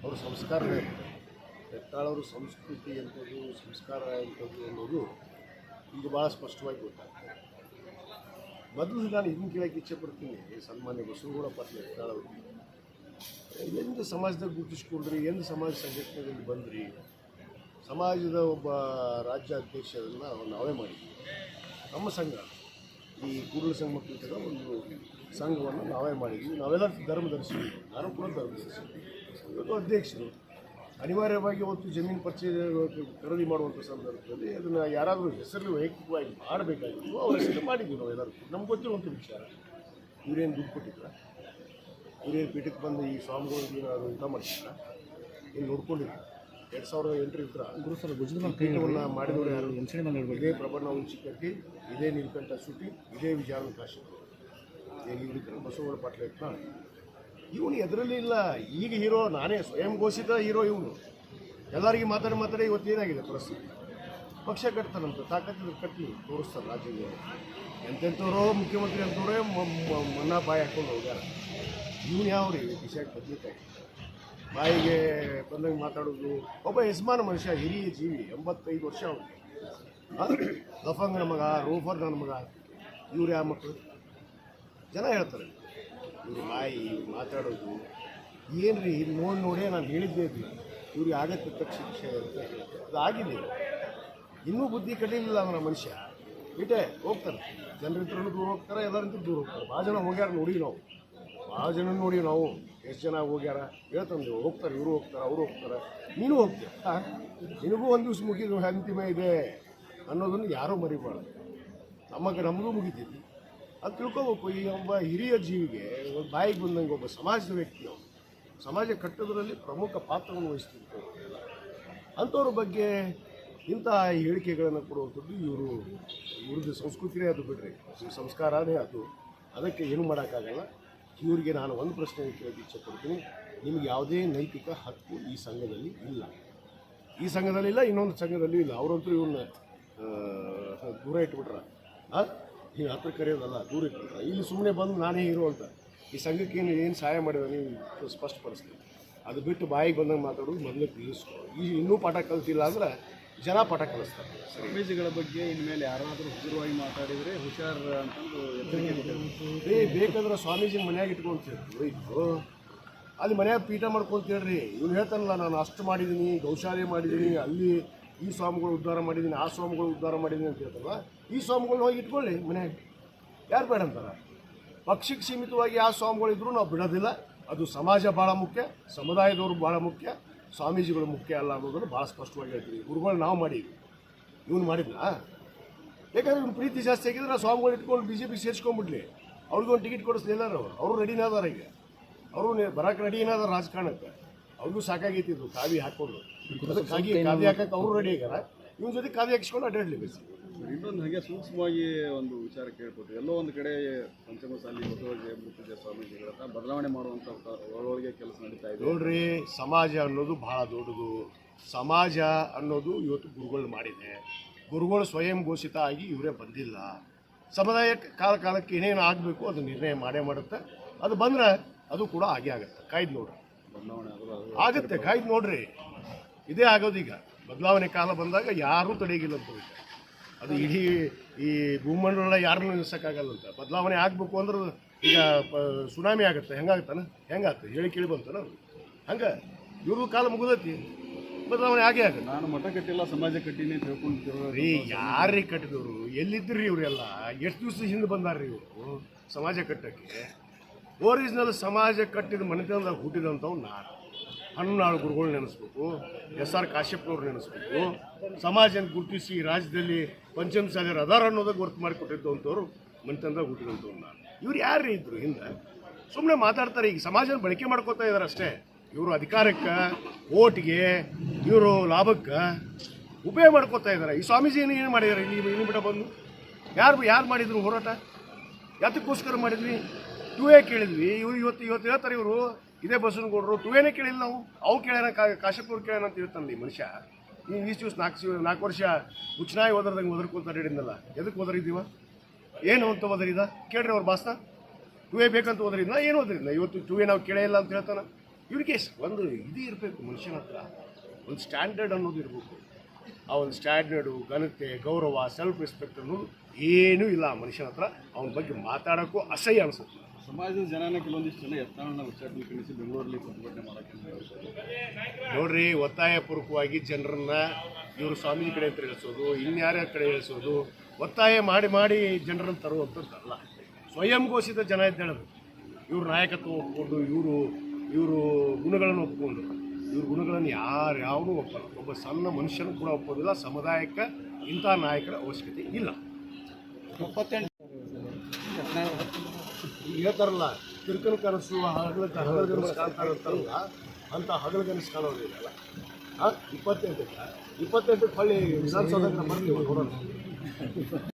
ಅವ್ರ ಸಂಸ್ಕಾರನೇ ಹೆತ್ತಾಳವ್ರ ಸಂಸ್ಕೃತಿ ಎಂಥದ್ದು ಸಂಸ್ಕಾರ ಎಂಥದ್ದು ಅನ್ನೋದು ಈಗ ಭಾಳ ಸ್ಪಷ್ಟವಾಗಿ ಗೊತ್ತಾಗ್ತದೆ. ಮೊದಲು ನಾನು ಇದನ್ನು ಕೇಳೋಕ್ಕೆ ಇಚ್ಛೆಪಡ್ತೀನಿ, ಸನ್ಮಾನ್ಯ ಬಸವಗೌಡ ಪಾಟೀಲ್ ಹೆತ್ತಾಳವ್ರು ಎಂದು ಸಮಾಜದಾಗ ಗುರುತಿಸ್ಕೊಂಡ್ರಿ, ಎಂದು ಸಮಾಜ ಸಂಘಟನೆಗಳಿಗೆ ಬಂದ್ರಿ, ಸಮಾಜದ ಒಬ್ಬ ರಾಜ್ಯ ಅಧ್ಯಕ್ಷರನ್ನು ನಾವೇ ಮಾಡಿದ್ವಿ. ನಮ್ಮ ಸಂಘ ಈ ಕೂಡಲ ಸಂಘ ಒಂದು ಸಂಘವನ್ನು ನಾವೇ ಮಾಡಿದ್ವಿ. ನಾವೆಲ್ಲ ಧರ್ಮದರ್ಶಿಗಳು, ನಾನು ಕೂಡ ಧರ್ಮದರ್ಶಿ, ಇವತ್ತು ಅಧ್ಯಕ್ಷರು. ಅನಿವಾರ್ಯವಾಗಿ ಅವತ್ತು ಜಮೀನು ಪರಿಚಯ ಖರೀದಿ ಮಾಡುವಂಥ ಸಂದರ್ಭದಲ್ಲಿ ಅದನ್ನು ಯಾರಾದರೂ ಹೆಸರು ವೈಯಕ್ತಿಕವಾಗಿ ಮಾಡಬೇಕಾಗಿತ್ತು, ಅವ್ರ ಹೆಸರು ಮಾಡಿದ್ವಿ ನಾವೆಲ್ಲರೂ. ನಮ್ಗೆ ಗೊತ್ತಿರುವಂಥ ವಿಚಾರ. ಇವರೇನು ದುಡ್ಡು ಕೊಟ್ಟಿದ್ರ, ಇವರೇನು ಪೀಠಕ್ಕೆ ಬಂದು ಈ ಸ್ವಾಮಿಗಳು ಏನಾದ್ರು ಊಟ ಮಾಡಿದ್ರ, ಏನು ನೋಡ್ಕೊಂಡಿದ್ರು. 2008 ಪೀಠವನ್ನು ಮಾಡಿದವರು ಯಾರು? ಇದೇ ಪ್ರಬಣ್ಣ ಹುಂಚಿಕಟ್ಟಿ, ಇದೇ ನೀಲಕಂಠ ಸುಟಿ, ಇದೇ ವಿಚಾರಣ ಕಾಶಿ, ಏನು ಬಸವಗೌಡ ಪಾಟೀಲ್ ಹೆತ್ತಾಳ್. ಇವನು ಎದರಲ್ಲಿ ಇಲ್ಲ. ಈಗ ಹೀರೋ ನಾನೇ, ಸ್ವಯಂ ಘೋಷಿತ ಹೀರೋ ಇವನು. ಎಲ್ಲರಿಗೆ ಮಾತಾಡಿ ಇವತ್ತು ಏನಾಗಿದೆ ಪರಿಸ್ಥಿತಿ? ಪಕ್ಷ ಕಟ್ತಾನಂತ ತಾಕತ್ತಿದ್ರೆ ಕಟ್ಟಿ ತೋರಿಸ್ತಾರೆ ರಾಜ್ಯದಲ್ಲಿ. ಎಂತೆಂಥವ್ರೋ ಮುಖ್ಯಮಂತ್ರಿ ಅಂತವ್ರೆ ಮನ್ನಾ ಬಾಯಿ ಹಾಕೊಂಡು ಹೋಗ್ಯಾರ. ಇವನು ಯಾವ ರೀ ದಿಶಾಕ್ಕೆ ಬದಲಿಕಾಯಿ ಬಾಯಿಗೆ ಬಂದಂಗೆ ಮಾತಾಡೋದು. ಒಬ್ಬ ಯಜಮಾನ ಮನುಷ್ಯ, ಹಿರಿಯ ಜೀವಿ, 85 ವರ್ಷ ಅವನು. ಲಫಂಗನ ಮಗ, ರೋಫರ್ ನನ್ನ ಮಗ, ಇವ್ರು ಯಾವ ಮಕ್ಕಳು? ಜನ ಹೇಳ್ತಾರೆ ಇವ್ರು ಬಾಯಿ ಮಾತಾಡೋದು ಏನು ರೀ. ಇದು ನೋಡೇ ನಾನು ಹೇಳಿದ್ದೇ ಇಲ್ಲ, ಇವ್ರಿಗೆ ಆಗತ್ತೆ ತಕ್ಕ ಶಿಕ್ಷೆ ಅಂತ ಹೇಳ್ತಾರೆ. ಅದು ಆಗಿದೆ. ಇನ್ನೂ ಬುದ್ಧಿ ಕಲಿಯಲಿಲ್ಲ ಅವನ ಮನುಷ್ಯ. ಬಿಟ್ಟೆ ಹೋಗ್ತಾರೆ, ಜನರಿದ್ರೂ ದೂರ ಹೋಗ್ತಾರೆ, ಎಲ್ಲರಿಂದ ದೂರ ಹೋಗ್ತಾರೆ. ಭಾಳ ಜನ ಹೋಗ್ಯಾರ ನೋಡಿ ನಾವು, ಭಾಳ ಜನ ನೋಡಿ ನಾವು. ಎಷ್ಟು ಜನ ಹೋಗ್ಯಾರ ಹೇಳ್ತಂದೇವು. ಹೋಗ್ತಾರೆ, ಇವರು ಹೋಗ್ತಾರೆ, ಅವರು ಹೋಗ್ತಾರೆ, ನೀನು ಹೋಗ್ತೀಯ. ನಿನಗೂ ಒಂದು ದಿವ್ಸ ಮುಗಿದು ಅಂತಿಮ ಇದೆ ಅನ್ನೋದನ್ನು ಯಾರೂ ಮರಿಬಾರ್ದು. ನಮಗೂ ಮುಗಿತೀವಿ ಅದು ತಿಳ್ಕೊಬೇಕು. ಈ ಒಬ್ಬ ಹಿರಿಯ ಜೀವಿಗೆ ಒಂದು ಬಾಯಿಗೆ ಬಂದಂಗೆ ಒಬ್ಬ ಸಮಾಜದ ವ್ಯಕ್ತಿ, ಅವರು ಸಮಾಜ ಕಟ್ಟೋದ್ರಲ್ಲಿ ಪ್ರಮುಖ ಪಾತ್ರವನ್ನು ವಹಿಸ್ತಿರ್ತಾರೆ. ಅಂಥವ್ರ ಬಗ್ಗೆ ಇಂಥ ಹೇಳಿಕೆಗಳನ್ನು ಕೊಡುವಂಥದ್ದು ಇವ್ರದ್ದು ಸಂಸ್ಕೃತಿನೇ ಅದು. ಬಿಡ್ರಿ, ಸಂಸ್ಕಾರನೇ ಅದು. ಅದಕ್ಕೆ ಏನು ಮಾಡೋಕ್ಕಾಗಲ್ಲ. ಇವರಿಗೆ ನಾನು ಒಂದು ಪ್ರಶ್ನೆ ಕೇಳೋಕ್ಕೆ ಇಚ್ಛೆಪಡ್ತೀನಿ. ನಿಮ್ಗೆ ಯಾವುದೇ ನೈತಿಕ ಹಕ್ಕು ಈ ಸಂಘದಲ್ಲಿ ಇಲ್ಲ. ಈ ಸಂಘದಲ್ಲಿ ಇಲ್ಲ, ಇನ್ನೊಂದು ಸಂಘದಲ್ಲಿ ಇಲ್ಲ. ಅವರಂತೂ ಇವನ್ನ ದೂರ ಇಟ್ಬಿಟ್ರ. ನೀವು ಹತ್ರ ಕರೆಯೋದಲ್ಲ, ದೂರ ಇಟ್ಬಿಟ್ರ. ಇಲ್ಲಿ ಸುಮ್ಮನೆ ಬಂದು ನಾನೇ ಹೀರೋ ಅಂತ ಈ ಸಂಘಕ್ಕೆ ಏನು ಸಹಾಯ ಮಾಡಿದ ನೀವು ಸ್ಪಷ್ಟಪಡಿಸ್ತೀನಿ. ಅದು ಬಿಟ್ಟು ಬಾಯಿಗೆ ಬಂದಂಗೆ ಮಾತಾಡೋದು ಮೊದಲೇ ತಿಳಿಸ್ಕೊ. ಇನ್ನೂ ಪಾಠ ಕಲಿತಿಲ್ಲ ಅಂದ್ರೆ ಜನ ಪಾಠ ಕಲಿಸ್ತಾರೆ. ಸ್ವಾಮೀಜಿಗಳ ಬಗ್ಗೆ ಇನ್ಮೇಲೆ ಯಾರಾದರೂ ಹಗುರವಾಗಿ ಮಾತಾಡಿದರೆ ಹುಷಾರ್ ಅಂತಂದು ಬೇಕಾದ್ರೆ ಸ್ವಾಮೀಜಿನ ಮನ್ಯಾಗ ಇಟ್ಕೊಂತೀರಿ. ಅಲ್ಲಿ ಮನ್ಯಾಗ ಪೀಠ ಮಾಡ್ಕೊಂತೀರಿ. ಇವ್ನು ಹೇಳ್ತಾನಲ್ಲ, ನಾನು ಅಷ್ಟು ಮಾಡಿದ್ದೀನಿ, ಗೌಶಾಲೆ ಮಾಡಿದ್ದೀನಿ, ಅಲ್ಲಿ ಈ ಸ್ವಾಮಿಗಳು ಉದ್ಧಾರ ಮಾಡಿದ್ದೀನಿ, ಆ ಸ್ವಾಮಿಗಳು ಉದ್ಧಾರ ಮಾಡಿದ್ದೀನಿ ಅಂತ ಹೇಳ್ತಾರಲ್ಲ. ಈ ಸ್ವಾಮಿಗಳನ್ನ ಹೋಗಿ ಇಟ್ಕೊಳ್ಳಿ ಮನ್ಯಾಗ, ಯಾರು ಬೇಡ ಅಂತಾರೆ? ಪಕ್ಷಕ್ಕೆ ಸೀಮಿತವಾಗಿ ಯಾವ ಸ್ವಾಮಿಗಳಿದ್ರೂ ನಾವು ಬಿಡೋದಿಲ್ಲ. ಅದು ಸಮಾಜ ಭಾಳ ಮುಖ್ಯ, ಸಮುದಾಯದವರು ಭಾಳ ಮುಖ್ಯ, ಸ್ವಾಮೀಜಿಗಳು ಮುಖ್ಯ ಅಲ್ಲ ಅನ್ನೋದನ್ನು ಭಾಳ ಸ್ಪಷ್ಟವಾಗಿ ಹೇಳ್ತೀವಿ. ಗುರುಗಳು ನಾವು ಮಾಡೀವಿ, ಇವನು ಮಾಡಿದ್ನಾ? ಯಾಕಂದ್ರೆ ಇವ್ನು ಪ್ರೀತಿ ಜಾಸ್ತಿ ಆಗಿದ್ರೆ ನಾವು ಸ್ವಾಮಿಗಳು ಇಟ್ಕೊಂಡು BJP ಸೇರಿಸ್ಕೊಂಡ್ಬಿಡ್ಲಿ. ಅವ್ರಿಗೊಂದು ಟಿಕೆಟ್ ಕೊಡಿಸ್ಲಿಲ್ಲ. ಅವರು ರೆಡಿನ ಅದಾರ. ಈಗ ಅವರು ಬರೋಕೆ ರೆಡಿನ ಅದಾರ ರಾಜಕಾರಣಕ್ಕೆ. ಅವ್ರಿಗೂ ಸಾಕಾಗೈತಿದ್ರು ಕಾವಿ ಹಾಕ್ಕೊಂಡು. ಕಾವಿ ಹಾಕಕ್ಕೆ ಅವರು ರೆಡಿ ಆಗ್ಯಾರ. ಇವನ ಜೊತೆ ಕಾವಿ ಹಾಕಿಸ್ಕೊಂಡು ಅಡ್ಡಾಡ್ಲಿ ಬೇಸಿ. ಇನ್ನೊಂದು ಹಾಗೆ ಸೂಕ್ಷ್ಮವಾಗಿ ಒಂದು ವಿಚಾರ ಕೇಳ್ಬೋದು. ಎಲ್ಲೋ ಒಂದು ಕಡೆ ಪಂಚಮಸಾಲಿ ಮೃತ್ಯುಂಜಯ ಸ್ವಾಮೀಜಿಗಳನ್ನ ಬದಲಾವಣೆ ಮಾಡುವಂಥ ಒಳಗೆ ಕೆಲಸ ನಡೀತಾ ಇದೆ. ನೋಡ್ರಿ, ಸಮಾಜ ಅನ್ನೋದು ಬಹಳ ದೊಡ್ಡದು. ಸಮಾಜ ಅನ್ನೋದು ಇವತ್ತು ಗುರುಗಳು ಮಾಡಿದೆ. ಗುರುಗಳು ಸ್ವಯಂ ಘೋಷಿತ ಆಗಿ ಇವರೇ ಬಂದಿಲ್ಲ. ಸಮುದಾಯ ಕಾಲಕ್ಕೆ ಏನೇನು ಆಗಬೇಕು ಅದು ನಿರ್ಣಯ ಮಾಡೇ ಮಾಡುತ್ತೆ. ಅದು ಬಂದರೆ ಅದು ಕೂಡ ಆಗೇ ಆಗುತ್ತೆ. ಕಾಯ್ದು ನೋಡ್ರಿ, ಬದಲಾವಣೆ ಆಗುತ್ತೆ. ಕಾಯ್ದು ನೋಡ್ರಿ, ಇದೇ ಆಗೋದು. ಈಗ ಬದಲಾವಣೆ ಕಾಲ ಬಂದಾಗ ಯಾರೂ ತಡೆಗಿಲ್ಲ ಅಂತ. ಅದು ಇಡೀ ಈ ಭೂಮಂಡಲ ಯಾರನ್ನೂ ನಿಲ್ಲಿಸೋಕ್ಕಾಗಲ್ಲಂತ. ಬದಲಾವಣೆ ಆಗಬೇಕು ಅಂದ್ರೆ ಈಗ ಸುನಾಮಿ ಆಗುತ್ತೆ. ಹೆಂಗಾಗುತ್ತೆ ಹೇಳಿ ಕೇಳಿ ಬಂತಾನ? ಹಂಗೆ ಇವ್ರದ್ದು ಕಾಲ ಮುಗಿದೈತಿ, ಬದಲಾವಣೆ ಆಗೇ ಆಗುತ್ತೆ. ನಾನು ಮಠ ಕಟ್ಟಿಲ್ಲ, ಸಮಾಜ ಕಟ್ಟಿನಿ ಅಂತ ಹೇಳ್ಕೊಂಡು ರೀ. ಯಾರೇ ಕಟ್ಟಿದವರು? ಎಲ್ಲಿದ್ದರು ಇವರೆಲ್ಲ? ಎಷ್ಟು ದಿವಸ ಹಿಂದೆ ಬಂದಾರ್ರಿ ಇವರು ಸಮಾಜ ಕಟ್ಟಕ್ಕೆ? ಒರಿಜಿನಲ್ ಸಮಾಜ ಕಟ್ಟಿದ ಮನೆತನದಾಗ ಹುಟ್ಟಿದಂಥವು ನಾನು. ಹಣ್ಣಾಳು ಗುರುಗಳು ನೆನೆಸ್ಬೇಕು, SR ಕಾಶ್ಯಪ್ನವ್ರು ನೆನೆಸ್ಬೇಕು. ಸಮಾಜನ ಗುರುತಿಸಿ ರಾಜ್ಯದಲ್ಲಿ ಪಂಚಮಸಾಲಿಯರು ಅದಾರ ಅನ್ನೋದಾಗ ಗುರುತು ಮಾಡಿಕೊಟ್ಟಿದ್ದಂಥವ್ರು ಮನೆತನದಾಗ ಹುಟ್ಟಿದಂಥವ್ರು ನಾನು. ಇವ್ರು ಯಾರೇ ಇದ್ರು ಹಿಂದೆ? ಸುಮ್ಮನೆ ಮಾತಾಡ್ತಾರೆ. ಈಗ ಸಮಾಜನ ಬಳಕೆ ಮಾಡ್ಕೋತಾ ಇದ್ದಾರೆ ಅಷ್ಟೇ. ಇವರು ಅಧಿಕಾರಕ್ಕೆ, ಓಟ್ಗೆ, ಇವರು ಲಾಭಕ್ಕೆ ಉಪಯೋಗ ಮಾಡ್ಕೋತಾ ಇದ್ದಾರೆ. ಈ ಸ್ವಾಮೀಜಿ ಏನು ಮಾಡಿದ್ದಾರೆ ಇಲ್ಲಿ ಬಿಟ್ಟ ಬಂದು? ಯಾರು ಮಾಡಿದ್ರು ಹೋರಾಟ? ಯಾತಕ್ಕೋಸ್ಕರ ಮಾಡಿದ್ವಿ? 2A ಕೇಳಿದ್ವಿ. ಇವತ್ತು ಹೇಳ್ತಾರೆ ಇವರು, ಇದೇ ಬಸವನಗೌಡರು 2Aನೇ ಕೇಳಿಲ್ಲ ನಾವು. ಅವು ಕೇಳ್ಯಾನ, ಕಾಶ್ಯಪ್ನವ್ರು ಕೇಳ್ಯಾನ ಅಂತ ಹೇಳ್ತಾನಲ್ಲ ಈ ಮನುಷ್ಯ. ನೀವು ಇಷ್ಟು ದಿವಸ 4 ವರ್ಷ ಉಚ್ಚನಾಯಿ ಓದರ್ದಂಗೆ ಒದರ್ಕೊತ ಹಿಡಿದ್ನಲ್ಲ. ಎದಕ್ಕೆ ಓದರಿದ್ದೀವ? ಏನು ಅಂತ ಓದರಿದ ಕೇಳ್ರಿ ಅವ್ರ ಭಾಷಣ. 2A ಬೇಕಂತ ಓದರಿದ್ನ? ಏನು ಓದರಿದ್ನ? ಇವತ್ತು 2A ನಾವು ಕೇಳೇ ಇಲ್ಲ ಅಂತ ಹೇಳ್ತಾನೆ. ಇವರಿಗೆ ಒಂದು ಇದು ಇರಬೇಕು, ಮನುಷ್ಯನ ಹತ್ರ ಒಂದು ಸ್ಟ್ಯಾಂಡರ್ಡ್ ಅನ್ನೋದು ಇರಬೇಕು. ಆ ಒಂದು ಸ್ಟ್ಯಾಂಡರ್ಡು, ಘನತೆ, ಗೌರವ, ಸೆಲ್ಫ್ ರೆಸ್ಪೆಕ್ಟ್ ಅನ್ನೋದು ಏನೂ ಇಲ್ಲ ಆ ಮನುಷ್ಯನ ಹತ್ರ. ಅವನ ಬಗ್ಗೆ ಮಾತಾಡೋಕ್ಕೂ ಅಸಹ್ಯ ಅನಿಸುತ್ತೆ. ಸಮಾಜದ ಜನನ ಕೆಲವೊಂದಿಷ್ಟು ಜನ ಯತ್ನಾಳನ್ನ ಉಚ್ಚಾಟನೆಗೊಳಿಸಿ ಬೆಂಗಳೂರಲ್ಲಿ ಪ್ರತಿಭಟನೆ ಮಾಡೋಕ್ಕೆ ನೋಡ್ರಿ, ಒತ್ತಾಯಪೂರ್ವಕವಾಗಿ ಜನರನ್ನ ಇವರು ಸ್ವಾಮೀಜಿ ಕಡೆ ಅಂತ ಇಳಿಸೋದು, ಇನ್ಯಾರ್ಯಾರ ಕಡೆ ಇಳಿಸೋದು, ಒತ್ತಾಯ ಮಾಡಿ ಮಾಡಿ ಜನರನ್ನು ತರುವಂಥದ್ದಲ್ಲ. ಸ್ವಯಂ ಘೋಷಿತ ಜನ ಇದ್ದೇಳದು. ಇವ್ರ ನಾಯಕತ್ವ ಒಪ್ಕೊಂಡು, ಇವರು ಗುಣಗಳನ್ನು ಒಪ್ಕೊಂಡು, ಇವ್ರ ಗುಣಗಳನ್ನು ಯಾವನೂ ಒಪ್ಪಲ್ಲ. ಒಬ್ಬ ಸಣ್ಣ ಮನುಷ್ಯನೂ ಕೂಡ ಒಪ್ಪೋದಿಲ್ಲ. ಸಮುದಾಯಕ್ಕೆ ಇಂಥ ನಾಯಕರ ಅವಶ್ಯಕತೆ ಇಲ್ಲ. ಈಗ ಹೇಳ್ತಾರಲ್ಲ, ತಿರ್ಕನ ಕನಸು ಹಗಲಗನಸು ಕಾಣ್ತಾರೆ ಅಂತಾರಲ್ಲ, ಅಂಥ ಹಗಲಗನಸು ಕಾಣೋದಿಲ್ಲ. 28ಕ್ಕೆ ಹೊಳ್ಳಿ ವಿಧಾನಸೌಧಕ್ಕೆ ಬರ್ತೀವಿ ನೋಡೋಣ.